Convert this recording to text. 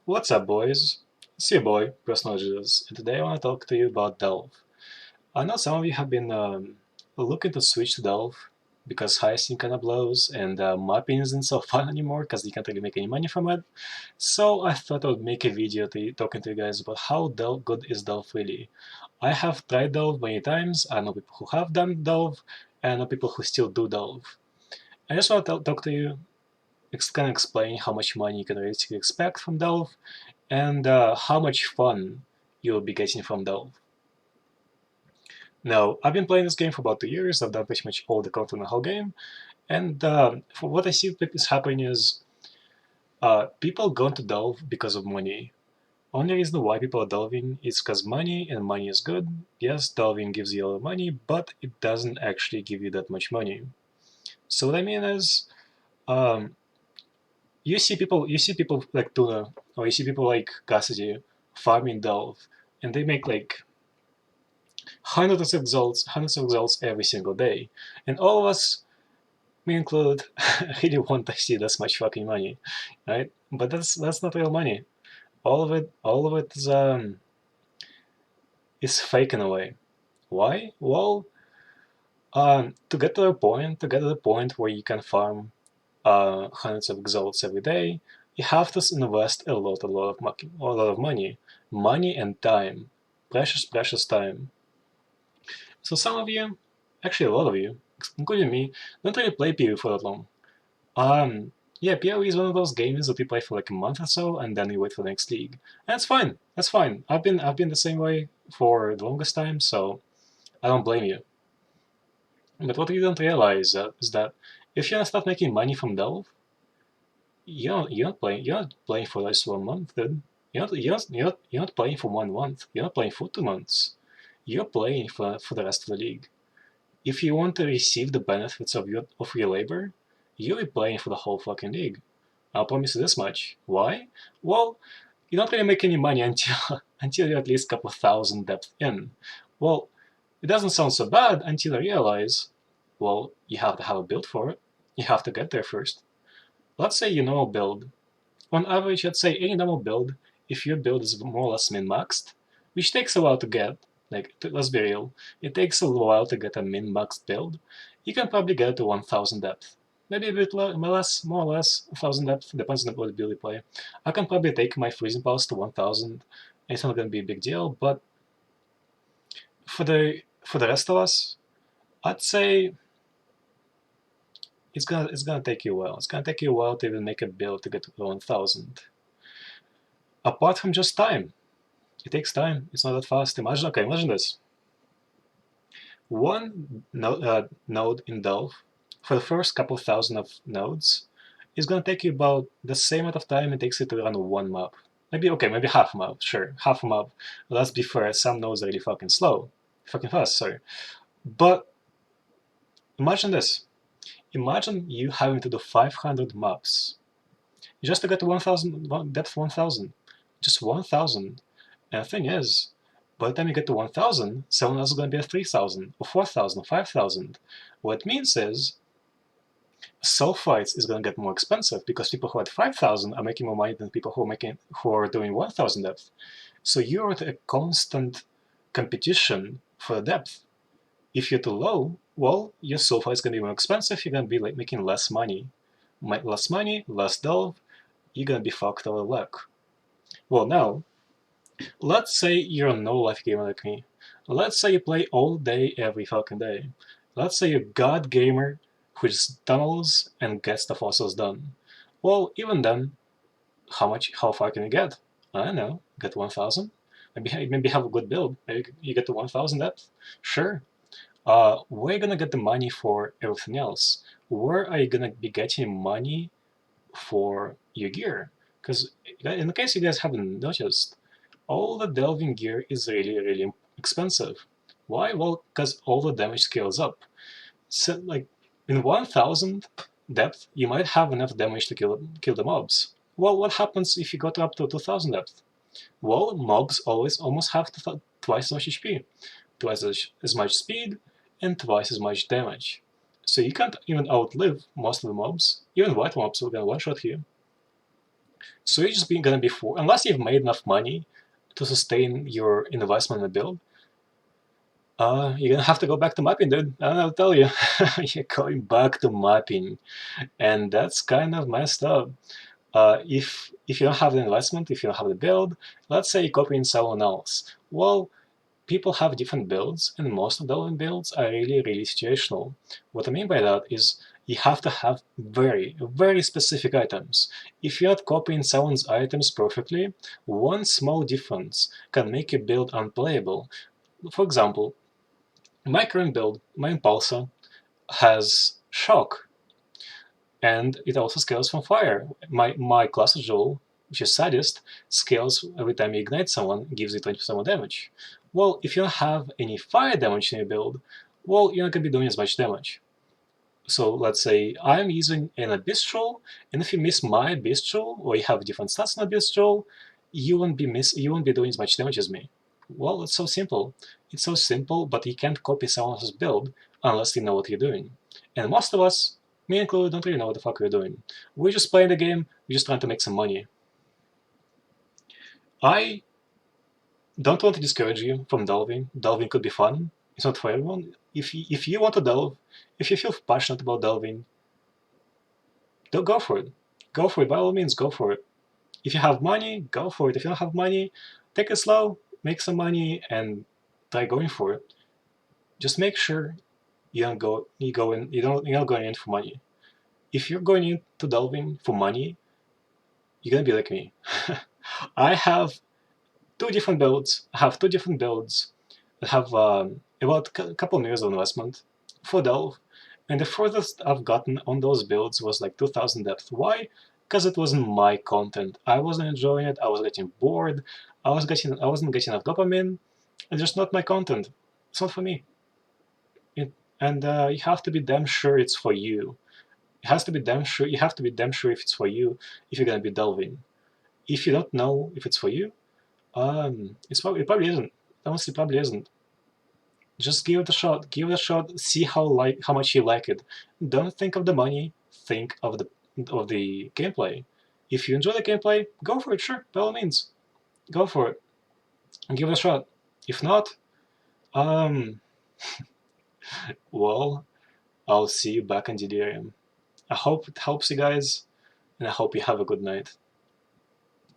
What's up, boys? It's your boy, Personal Jesus, and today I want to talk to you about Delve. I know some of you have been looking to switch to Delve because Hyacinth kind of blows, and my opinion isn't so fun anymore because you can't really make any money from it. So I thought I would make a video talking to you guys about how good is Delve really. I have tried Delve many times, I know people who have done Delve, and I know people who still do Delve. I just want to talk to you, kind of explain how much money you can realistically expect from Delve, and how much fun you'll be getting from Delve. Now, I've been playing this game for about 2 years. I've done pretty much all the content in the whole game, and for what I see is happening is people go into Delve because of money. Only reason why people are delving is because money, and money is good. Yes, delving gives you a lot of money, but it doesn't actually give you that much money. So what I mean is, um, you see people like Tuna, or you see people like Cassidy farming Delve, and they make like hundreds of results every single day. And all of us, me included, really want to see this much fucking money, right? But that's not real money. All of it is fake in a way. Why? Well, to get to the point where you can farm hundreds of results every day, you have to invest a lot of money and time, precious time. So some of you, actually a lot of you, including me, don't really play PoE for that long. Yeah, PoE is one of those games that you play for like a month or so, and then you wait for the next league. And that's fine. That's fine. I've been the same way for the longest time, so I don't blame you. But what you don't realize is that if you're gonna start making money from Delve, you're not playing for just 1 month, dude. You're not playing for 1 month. You're not playing for 2 months. You're playing for the rest of the league. If you want to receive the benefits of your labor, you'll be playing for the whole fucking league. I'll promise you this much. Why? Well, you don't really make any money until until you're at least a couple thousand depth in. Well, it doesn't sound so bad until you realize, well, you have to have a build for it. You have to get there first. Let's say you know a build. On average, let's say any normal build, if your build is more or less min-maxed, which takes a while to get, like, let's be real, it takes a while to get a min-maxed build, you can probably get to 1000 depth. Maybe a bit less, more or less, 1000 depth, depends on what build you play. I can probably take my freezing pulse to 1000, it's not gonna be a big deal, but for the rest of us, I'd say it's gonna take you a while. It's gonna take you a while to even make a build to get to 1000. Apart from just time, it takes time. It's not that fast. Imagine this. One node in Delve, for the first couple thousand of nodes, is going to take you about the same amount of time it takes you to run one map. Maybe half a map, sure, half a map. Let's be fair, some nodes are really fucking slow. Fucking fast, sorry. But imagine this. Imagine you having to do 500 maps just to get to 1000, depth 1000. Just 1000. And the thing is, by the time you get to 1000, someone else is going to be at 3000 or 4000 or 5000. What it means is sulfites is going to get more expensive because people who are at 5000 are making more money than people who are doing 1000 depth. So you're at a constant competition for depth. If you're too low, well, your sulfite is going to be more expensive. You're going to be like making less money. Less delve. You're going to be fucked over luck. Well, now, let's say you're a no-life gamer like me. Let's say you play all day, every fucking day. Let's say you're a god gamer who just tunnels and gets the fossils done. Well, even then, how far can you get? I don't know, get 1000? Maybe have a good build. Maybe you get to 1000 depth? Sure. Where are you gonna get the money for everything else? Where are you gonna be getting money for your gear? Because in the case you guys haven't noticed, all the delving gear is really expensive. Why? Well, because all the damage scales up. So, like, in 1000 depth, you might have enough damage to kill the mobs. Well, what happens if you got up to 2000 depth? Well, mobs always almost have twice as much HP, twice as much speed, and twice as much damage. So you can't even outlive most of the mobs. Even white mobs will gonna one-shot you. So you're just gonna be unless you've made enough money to sustain your investment in the build, you're gonna have to go back to mapping, dude. I'll tell you, you're going back to mapping, and that's kind of messed up. If you don't have the investment, if you don't have the build, let's say you're copying someone else. Well, people have different builds, and most of the builds are really situational. What I mean by that is you have to have very specific items. If you're not copying someone's items perfectly, one small difference can make your build unplayable. For example, my current build, my Impulsa, has shock, and it also scales from fire. My class Joel, which is Sadist, scales every time you ignite someone, gives you 20% more damage. Well, if you don't have any fire damage in your build, well, you're not going to be doing as much damage. So let's say I'm using an Abyss Troll, and if you miss my Abyss Troll, or you have different stats on Abyss Troll, you won't be doing as much damage as me. Well, it's so simple. It's so simple, but you can't copy someone else's build unless you know what you're doing. And most of us, me included, don't really know what the fuck we're doing. We're just playing the game, we're just trying to make some money. I don't want to discourage you from delving. Delving could be fun. It's not for everyone. If you want to delve, if you feel passionate about delving, don't go for it. Go for it. By all means, go for it. If you have money, go for it. If you don't have money, take it slow, make some money, and try going for it. Just make sure you're not going in for money. If you're going into delving for money, you're gonna be like me. I have two different builds. I have two different builds that have about a couple of years of investment for delve, and the furthest I've gotten on those builds was like 2000 depth. Why? Because it wasn't my content. I wasn't enjoying it. I was getting bored. I wasn't getting enough dopamine. It's just not my content. It's not for me. And you have to be damn sure it's for you. It has to be damn sure. You have to be damn sure if it's for you if you're gonna be delving. If you don't know if it's for you, it probably isn't. Honestly, probably isn't. Just give it a shot. Give it a shot. See how much you like it. Don't think of the money. Think of the gameplay. If you enjoy the gameplay, go for it. Sure, by all means, go for it. And give it a shot. If not, um, well, I'll see you back in Delirium. I hope it helps you guys, and I hope you have a good night.